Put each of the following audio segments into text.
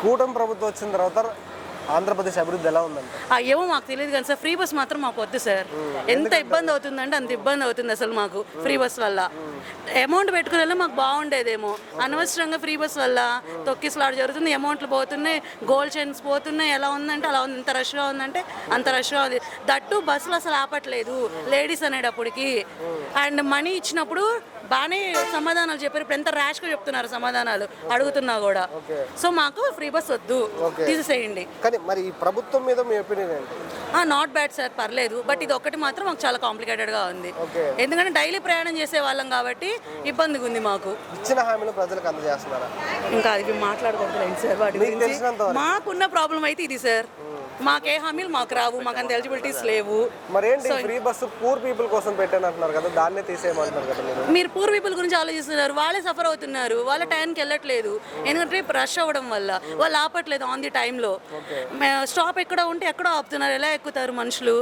కూటమి ప్రభుత్వం వచ్చిన తర్వాత ఆంధ్రప్రదేశ్ అభివృద్ధి ఎలా ఉందంటే? ఏమో మాకు తెలియదు కానీ సార్, ఫ్రీ బస్ మాత్రం మాకు వద్దు సార్. ఎంత ఇబ్బంది అవుతుందంటే అంత ఇబ్బంది అవుతుంది అసలు మాకు ఫ్రీ బస్ వల్ల. అమౌంట్ పెట్టుకునే మాకు బాగుండేదేమో, అనవసరంగా ఫ్రీ బస్ వల్ల తొక్కిసలాట జరుగుతుంది, అమౌంట్లు పోతున్నాయి, గోల్డ్ చైన్స్ పోతున్నాయి. ఎలా ఉందంటే అలా ఉంది, ఎంత రష్గా ఉందంటే అంత రష్గా ఉంది. దట్టు బస్సులు అసలు ఆపట్లేదు లేడీస్ అనేటప్పటికి. అండ్ మనీ ఇచ్చినప్పుడు బాగానే సమాధానాలు చెప్పారు, ఇప్పుడు ఎంత ర్యాష్గా చెప్తున్నారు సమాధానాలు అడుగుతున్నా కూడా. సో మాకు ఫ్రీ బస్ వద్దు, తీసేసేయండి. కానీ మరి ఈ ప్రభుత్వం మీద మీ ఒపీనియన్ ఏంటి? నాట్ బ్యాడ్ సార్, పర్లేదు. బట్ ఇది ఒక్కటి మాత్రం మాకు చాలా కాంప్లికేటెడ్గా ఉంది. ఎందుకంటే డైలీ ప్రయాణం చేసే వాళ్ళం కాబట్టి ఇబ్బందిగా ఉంది మాకు. ఇచ్చిన హామీలు ప్రజలకు అందజేస్తున్నారా? ఇంకా అది మాట్లాడుకోవట్లేదు సార్ వాటి గురించి. మాకున్న ప్రాబ్లం అయితే ఇది సార్, మాకే హామీలు మాకు రావు, మాకు అంత ఎలిజిబిలిటీస్ లేవు. మరేంటి ఫ్రీ బస్సు పూర్ పీపుల్ కోసం పెట్టాను అంటున్నారు కదా, దాన్నే తీసేయమంటున్నారు కదా మీరు పూర్ పీపుల్ గురించి ఆలోచిస్తున్నారు, వాళ్ళే సఫర్ అవుతున్నారు, వాళ్ళ టైంకి వెళ్ళట్లేదు. ఎందుకంటే రష్ అవ్వడం వల్ల వాళ్ళు ఆపట్లేదు ఆన్ ది టైంలో. స్టాప్ ఎక్కడ ఉంటే ఎక్కడో ఆపుతున్నారు, ఎలా ఎక్కుతారు మనుషులు?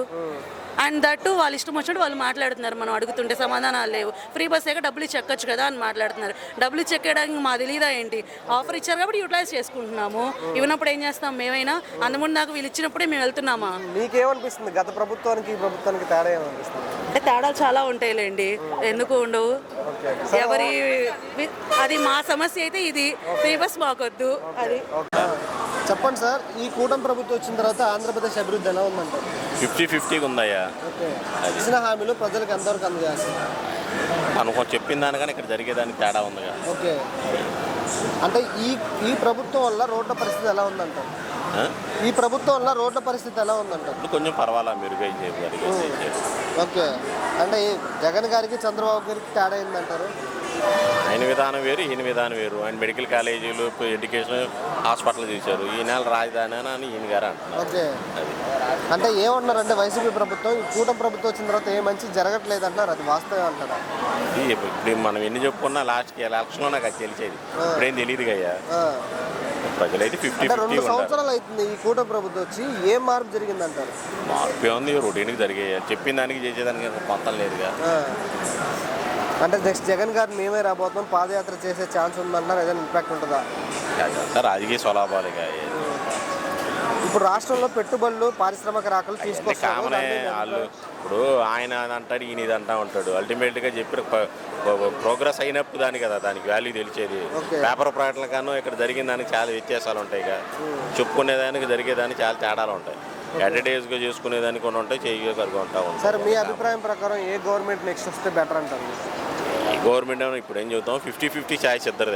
అండ్ దట్టు వాళ్ళు ఇష్టం వచ్చినట్టు వాళ్ళు మాట్లాడుతున్నారు, మనం అడుగుతుంటే సమాధానాలు లేవు. ఫ్రీ బస్ ఏక డబ్బులు ఇచ్చి ఎక్కొచ్చు కదా అని మాట్లాడుతున్నారు. డబ్బులు ఇచ్చి ఎక్కడానికి మా తెలీదా ఏంటి? ఆఫర్ ఇచ్చారు కాబట్టి యూటిలైజ్ చేసుకుంటున్నాము. ఇవ్వనప్పుడు ఏం చేస్తాం మేమైనా? అంతకుముందు నాకు వీళ్ళు ఇచ్చినప్పుడే మేము వెళ్తున్నామా? మీకేమనిపిస్తుంది గత ప్రభుత్వానికి ఈ ప్రభుత్వానికి తేడా ఏమనిపిస్తుంది? అంటే తేడాలు చాలా ఉంటాయిలేండి, ఎందుకు ఉండవు. ఎవరి అది మా సమస్య అయితే ఇది, ఫ్రీ బస్ మాకొద్దు. అది చెప్పండి సార్, ఈ కూటమి ప్రభుత్వం వచ్చిన తర్వాత ఆంధ్రప్రదేశ్ అభివృద్ధి ఎలా ఉందంటే? 50-50 ఉందయ్యా. ఇచ్చిన హామీలు ప్రజలకు ఎంతవరకు అందజేస్తారు? అనుకో చెప్పిన దానికన్నా ఇక్కడ జరిగేదానికి తేడా ఉందిగా. ఓకే, అంటే ఈ ప్రభుత్వం వల్ల రోడ్ల పరిస్థితి ఎలా ఉందంటారు? ఈ ప్రభుత్వం వల్ల రోడ్ల పరిస్థితి ఎలా ఉందంటారు? ఇప్పుడు కొంచెం పర్వాలా మెరుగై ఓకే, అంటే జగన్ గారికి చంద్రబాబు గారికి తేడా ఏందంటారు? ఆయన విధానం వేరు, ఈయన విధానం వేరు. ఆయన మెడికల్ కాలేజీలు, ఎడ్యుకేషన్, హాస్పిటల్ చేశారు. ఈ నెల రాజధాని అని ఈయన గారు అంటున్నారు. ఓకే, అంటే ఏమన్నారంటే వైసీపీ ప్రభుత్వం ఈ కూటమి ప్రభుత్వం వచ్చిన తర్వాత ఏ మంచి జరగట్లేదు అంటారు, అది వాస్తవం అంటారా? ఇప్పుడు మనం ఎన్ని చెప్పుకున్నా లాస్ట్కి ఎలక్షన్లో నాకు అది తెలిసేది, ఇప్పుడేం తెలియదు అయ్యా. ప్రజలైతే 50-50 2 సంవత్సరాలు అవుతుంది ఈ కూటమి ప్రభుత్వం వచ్చి, ఏం మార్పు జరిగిందంటారు? మార్పు ఏముంది, రొటీన్కి జరిగాయి. చెప్పిన దానికి చేసేదానికి పొంతం లేదుగా. అంటే నెక్స్ట్ జగన్ గారు మేమే రాబోతున్నాం, పాదయాత్ర చేసే ఛాన్స్ ఉందంటారు, ఏదైనా ఇంపాక్ట్ ఉంటుందా? రాజకీయ స్వలాభాలుగా. ఇప్పుడు రాష్ట్రంలో పెట్టుబడులు, పారిశ్రామిక రాకలు తీసుకొస్తారు. వాళ్ళు ఇప్పుడు ఆయన అంటాడు, ఈయన ఇది అంటా ఉంటాడు. అల్టిమేట్గా చెప్పి ప్రోగ్రెస్ అయినప్పుడు దానికి వాల్యూ తెలిసేది. పేపర్ ప్రకటనల కన్నా ఇక్కడ జరిగిన దానికి చాలా వ్యత్యాసాలు ఉంటాయి. చెప్పుకునేదానికి జరిగేదానికి చాలా తేడాలు ఉంటాయి. అడ్వర్టైజ్గా చేసుకునేదానికి కొన్ని ఉంటాయి, చేయగలుగుతూ ఉంటాం. సార్, మీ అభిప్రాయం ప్రకారం ఏ గవర్నమెంట్ నెక్స్ట్ వస్తే బెటర్ అంటారు? గవర్నమెంట్ ఇప్పుడు ఏం చెబుతాం, 50-50 ఛాయిస్ ఇద్దరిదే.